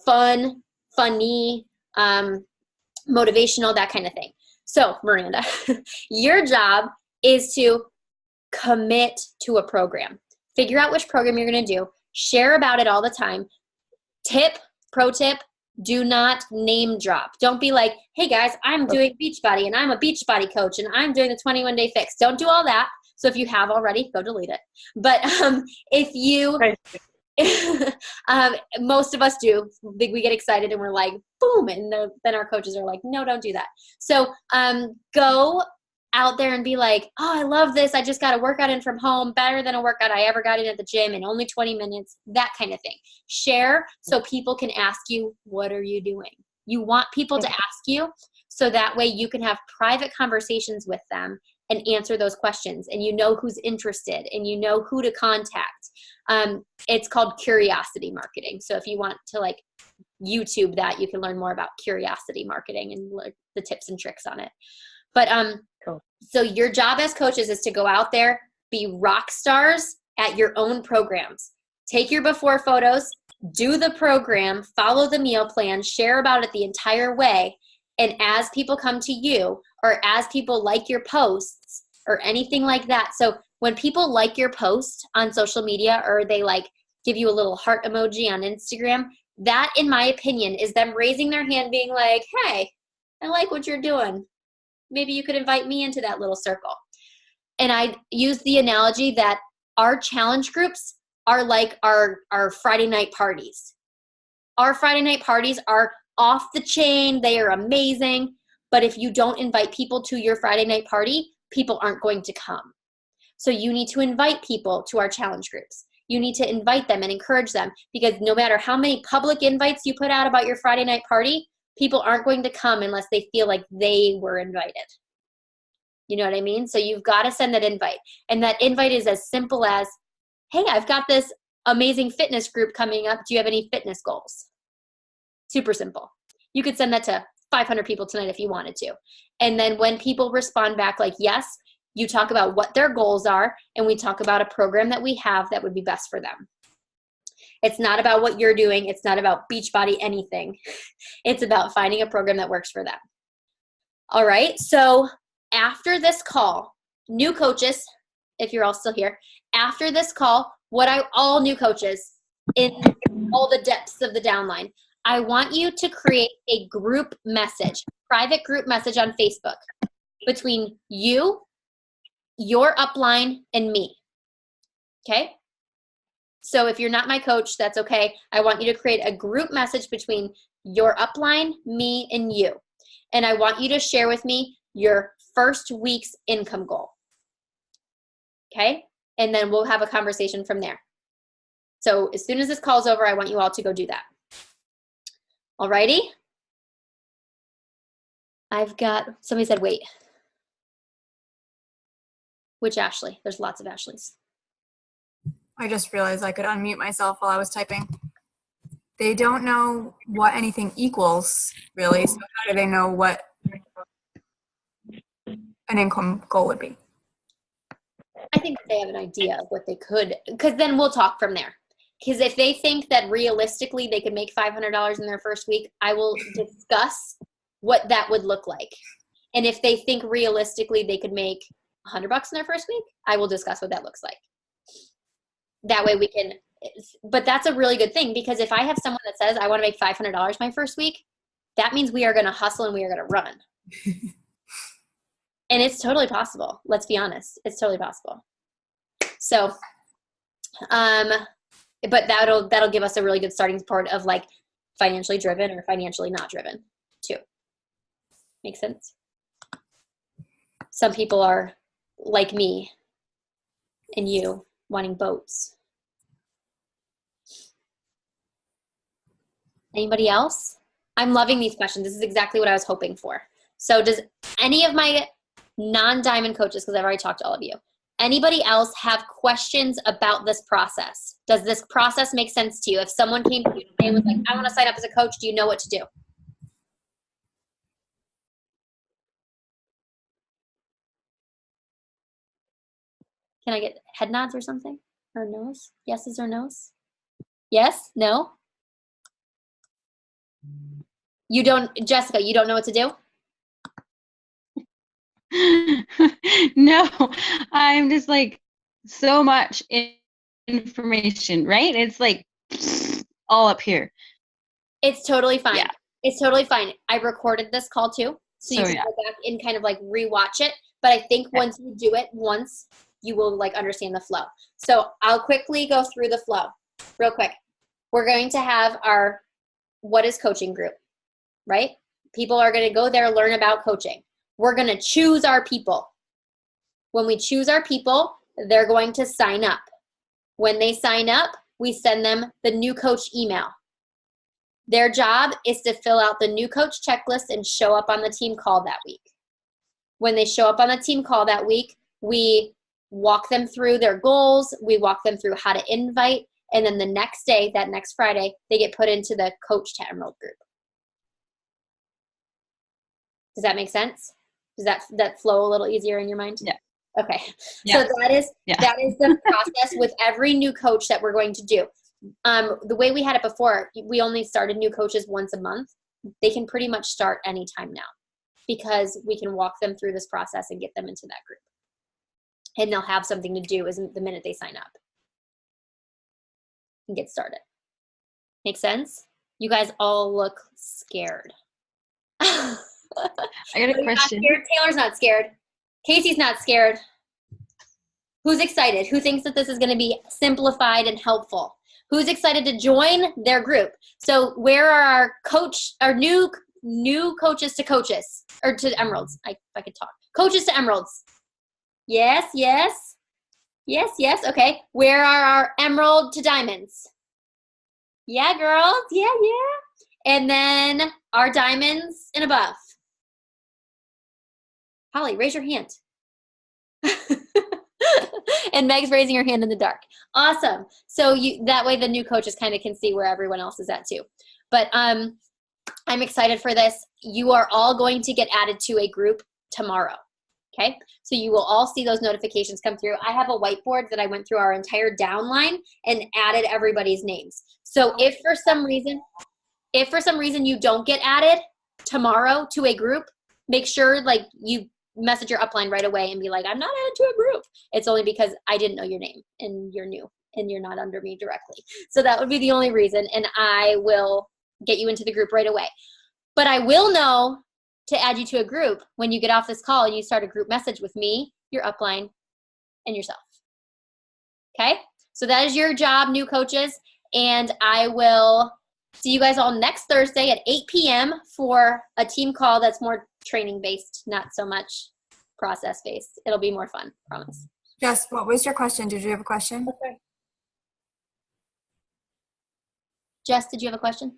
fun, funny, motivational, that kind of thing. So, Miranda, your job is to commit to a program. Figure out which program you're going to do. Share about it all the time. Pro tip, do not name drop. Don't be like, hey guys, I'm doing Beachbody and I'm a Beachbody coach and I'm doing the 21-day fix. Don't do all that. So if you have already, go delete it. But if you, most of us do, we get excited and we're like, boom. And then our coaches are like, no, don't do that. So go out there and be like, oh, I love this. I just got a workout in from home, better than a workout I ever got in at the gym in only 20 minutes, that kind of thing. Share so people can ask you, what are you doing? You want people to ask you so that way you can have private conversations with them and answer those questions, and you know who's interested and you know who to contact. It's called curiosity marketing. So if you want to like YouTube that, you can learn more about curiosity marketing and the tips and tricks on it. But cool. So your job as coaches is to go out there, be rock stars at your own programs. Take your before photos, do the program, follow the meal plan, share about it the entire way, And as people come to you, or as people like your posts or anything like that. So when people like your post on social media, or they like give you a little heart emoji on Instagram, that, in my opinion, is them raising their hand being like, hey, I like what you're doing. Maybe you could invite me into that little circle. And I use the analogy that our challenge groups are like our Friday night parties. Our Friday night parties are off the chain. They are amazing. But if you don't invite people to your Friday night party, people aren't going to come. So you need to invite people to our challenge groups. You need to invite them and encourage them, because no matter how many public invites you put out about your Friday night party, people aren't going to come unless they feel like they were invited. You know what I mean? So you've got to send that invite. And that invite is as simple as, hey, I've got this amazing fitness group coming up. Do you have any fitness goals? Super simple. You could send that to 500 people tonight if you wanted to. And then when people respond back like yes, you talk about what their goals are, and we talk about a program that we have that would be best for them. It's not about what you're doing. It's not about Beachbody anything. It's about finding a program that works for them. All right. So after this call, new coaches, if you're all still here, after this call, all new coaches in all the depths of the downline, I want you to create a group message, private group message on Facebook between you, your upline, and me. Okay? So if you're not my coach, that's okay. I want you to create a group message between your upline, me, and you. And I want you to share with me your first week's income goal. Okay? And then we'll have a conversation from there. So as soon as this call's over, I want you all to go do that. Alrighty? Somebody said wait. Which Ashley? There's lots of Ashleys. I just realized I could unmute myself while I was typing. They don't know what anything equals, really, so how do they know what an income goal would be? I think they have an idea of what they could, because then we'll talk from there. Because if they think that realistically they could make $500 in their first week, I will discuss what that would look like. And if they think realistically they could make $100 in their first week, I will discuss what that looks like. That way we can, but that's a really good thing, because if I have someone that says I want to make $500 my first week, that means we are going to hustle and we are going to run. And it's totally possible. Let's be honest. It's totally possible. So, but that'll give us a really good starting point of like financially driven or financially not driven too. Make sense? Some people are like me and you, wanting boats. Anybody else? I'm loving these questions. This is exactly what I was hoping for. So does any of my non-diamond coaches, because I've already talked to all of you, anybody else have questions about this process? Does this process make sense to you? If someone came to you today and was like, I want to sign up as a coach, do you know what to do? Can I get head nods or something? Or no's? Yeses or no's? Yes? No? You don't, Jessica, you don't know what to do? No, I'm just like so much information, right? It's like all up here. It's totally fine. Yeah. It's totally fine. I recorded this call too, so you can go back and kind of like rewatch it. But I think once you do it once, you will like understand the flow. So I'll quickly go through the flow real quick. We're going to have our What is Coaching group, right? People are going to go there, learn about coaching. We're going to choose our people. When we choose our people, they're going to sign up. When they sign up, we send them the new coach email. Their job is to fill out the new coach checklist and show up on the team call that week. When they show up on the team call that week, we walk them through their goals. We walk them through how to invite. And then the next day, that next Friday, they get put into the Coach to Emerald group. Does that make sense? Does that flow a little easier in your mind? Yeah. Okay. Yeah. So that is the process with every new coach that we're going to do. The way we had it before, we only started new coaches once a month. they can pretty much start anytime now because we can walk them through this process and get them into that group. And they'll have something to do the minute they sign up and get started. Make sense? You guys all look scared. I got a question. Taylor's not scared. Casey's not scared. Who's excited? Who thinks that this is going to be simplified and helpful? Who's excited to join their group? So where are our new coaches to coaches or to emeralds? If I could talk. Coaches to emeralds. Yes, yes. Yes, yes. Okay. Where are our emerald to diamonds? Yeah, girls. Yeah, yeah. And then our diamonds and above. Holly, raise your hand. And Meg's raising her hand in the dark. Awesome. So that way the new coaches kind of can see where everyone else is at too. But I'm excited for this. You are all going to get added to a group tomorrow. Okay. So you will all see those notifications come through. I have a whiteboard that I went through our entire downline and added everybody's names. So if for some reason you don't get added tomorrow to a group, make sure like you message your upline right away and be like, I'm not added to a group. It's only because I didn't know your name and you're new and you're not under me directly. So that would be the only reason, and I will get you into the group right away. But I will know to add you to a group when you get off this call and you start a group message with me, your upline, and yourself. Okay? So that is your job, new coaches, and I will see you guys all next Thursday at 8 p.m. for a team call that's more training-based, not so much process-based. It'll be more fun, promise. Jess, what was your question? Did you have a question? Okay. Jess, did you have a question?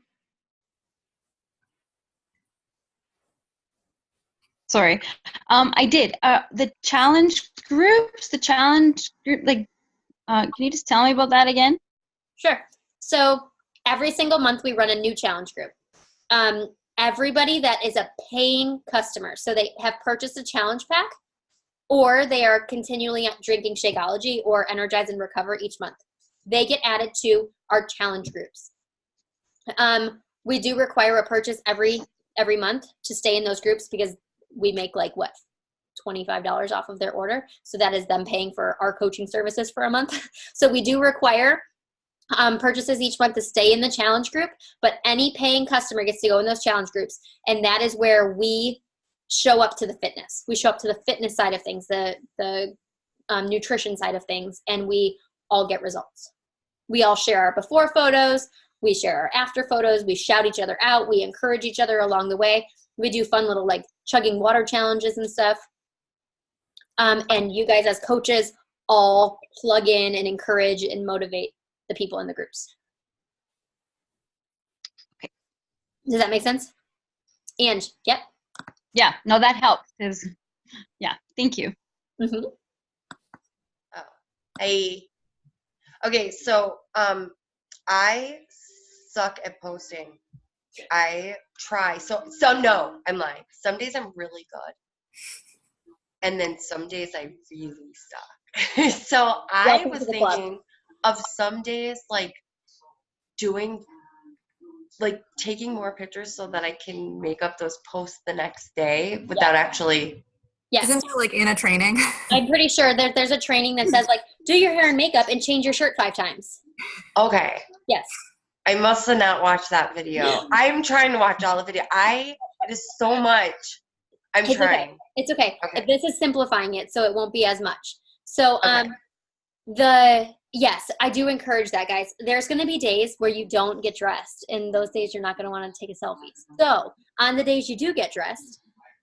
Sorry. I did. The challenge group, like, can you just tell me about that again? Sure. So every single month we run a new challenge group. Everybody that is a paying customer, so they have purchased a challenge pack or they are continually drinking Shakeology or Energize and Recover each month, they get added to our challenge groups. We do require a purchase every month to stay in those groups because we make like what, $25 off of their order. So that is them paying for our coaching services for a month. So we do require purchases each month to stay in the challenge group, but any paying customer gets to go in those challenge groups. And that is where we show up to the fitness. We show up to the fitness side of things, the nutrition side of things, and we all get results. We all share our before photos. We share our after photos. We shout each other out. We encourage each other along the way. We do fun little like chugging water challenges and stuff. And you guys as coaches all plug in and encourage and motivate the people in the groups. Okay. Does that make sense? And yep. Yeah, no, that helps. Yeah, thank you. Mm-hmm. Okay, so I suck at posting. I try. So no, I'm lying. Some days I'm really good. And then some days I really suck. So I was thinking of some days like taking more pictures so that I can make up those posts the next day without actually. Yes. Isn't it like in a training? I'm pretty sure there's a training that says like, do your hair and makeup and change your shirt 5 times. Okay. Yes. I must have not watched that video. I'm trying to watch all the video. It is so much. I'm trying. Okay. It's okay. This is simplifying it so it won't be as much. So yes, I do encourage that, guys. There's going to be days where you don't get dressed, and those days you're not going to want to take a selfie. So on the days you do get dressed,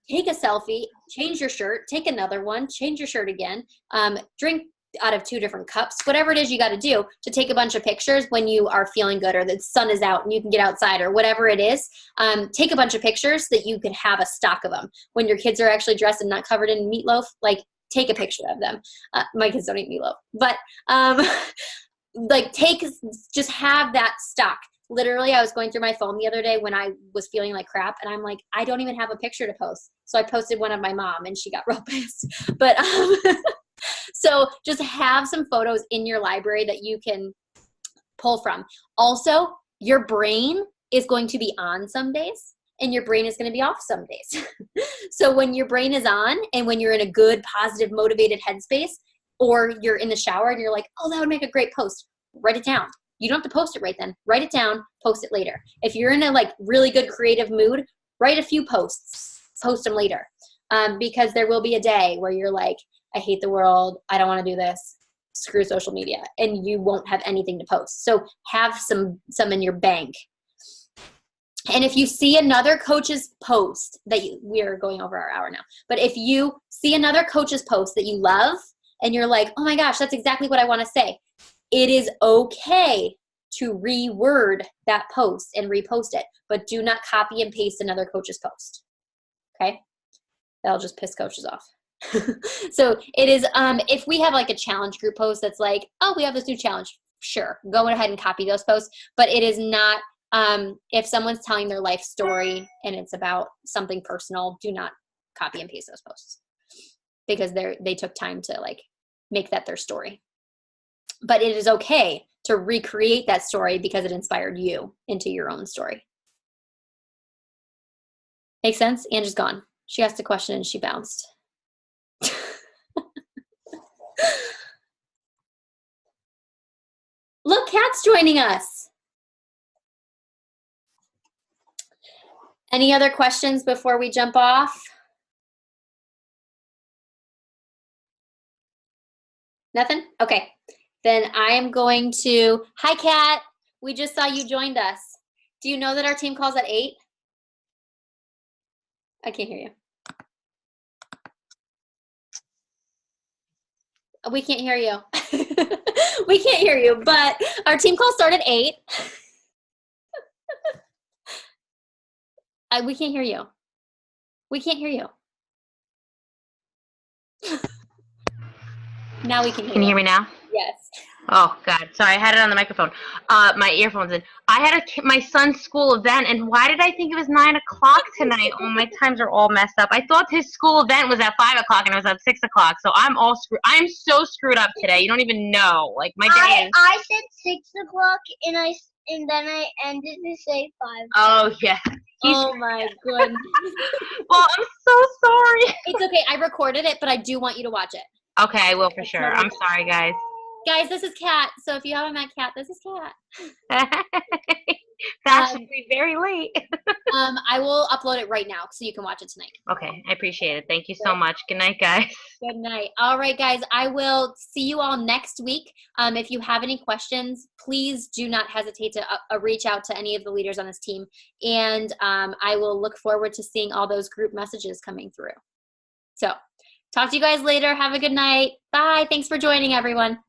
take a selfie, change your shirt, take another one, change your shirt again, drink out of 2 different cups, whatever it is you got to do to take a bunch of pictures when you are feeling good or the sun is out and you can get outside or whatever it is. Take a bunch of pictures so that you can have a stock of them. When your kids are actually dressed and not covered in meatloaf, like take a picture of them. My kids don't eat meatloaf, but just have that stock. Literally, I was going through my phone the other day when I was feeling like crap, and I'm like, I don't even have a picture to post. So I posted one of my mom, and she got real pissed. But so just have some photos in your library that you can pull from. Also, your brain is going to be on some days, and your brain is going to be off some days. So when your brain is on and when you're in a good, positive, motivated headspace, or you're in the shower and you're like, oh, that would make a great post, write it down. You don't have to post it right then. Write it down, post it later. If you're in a like really good creative mood, write a few posts, post them later. Because there will be a day where you're like, I hate the world. I don't want to do this. Screw social media. And you won't have anything to post. So have some in your bank. And if you see another coach's post that we're going over our hour now, but if you see another coach's post that you love and you're like, oh my gosh, that's exactly what I want to say. It is okay to reword that post and repost it, but do not copy and paste another coach's post. Okay? That'll just piss coaches off. So it is, if we have like a challenge group post that's like, oh, we have this new challenge, sure, go ahead and copy those posts, but it is not, if someone's telling their life story and it's about something personal, do not copy and paste those posts because they took time to like make that their story. But it is okay to recreate that story because it inspired you into your own story. Make sense? Angie's gone. She asked a question and she bounced. Look, Kat's joining us. Any other questions before we jump off? Nothing? Okay. Then I am going to, hi Kat, we just saw you joined us. Do you know that our team calls at 8? I can't hear you. We can't hear you. We can't hear you, but our team calls start at 8. We can't hear you. We can't hear you. Now we can hear you. Can you hear me now? Yes. Oh, God. Sorry, I had it on the microphone. My earphones in. I had my son's school event, and why did I think it was 9 o'clock tonight? Oh, my times are all messed up. I thought his school event was at 5 o'clock, and it was at 6 o'clock, so I'm all screwed. I'm so screwed up today. You don't even know. Like, my day is... I said 6 o'clock, and then I ended to say 5. Oh, yeah. Oh, my goodness. Well, I'm so sorry. It's okay. I recorded it, but I do want you to watch it. Okay, I will for sure. I'm sorry, guys. Guys, this is Kat. So if you haven't met Kat, this is Kat. That's very late. I will upload it right now so you can watch it tonight. Okay, I appreciate it. Thank you so much. Good night, guys. Good night. All right, guys. I will see you all next week. If you have any questions, please do not hesitate to reach out to any of the leaders on this team. And I will look forward to seeing all those group messages coming through. So talk to you guys later. Have a good night. Bye. Thanks for joining, everyone.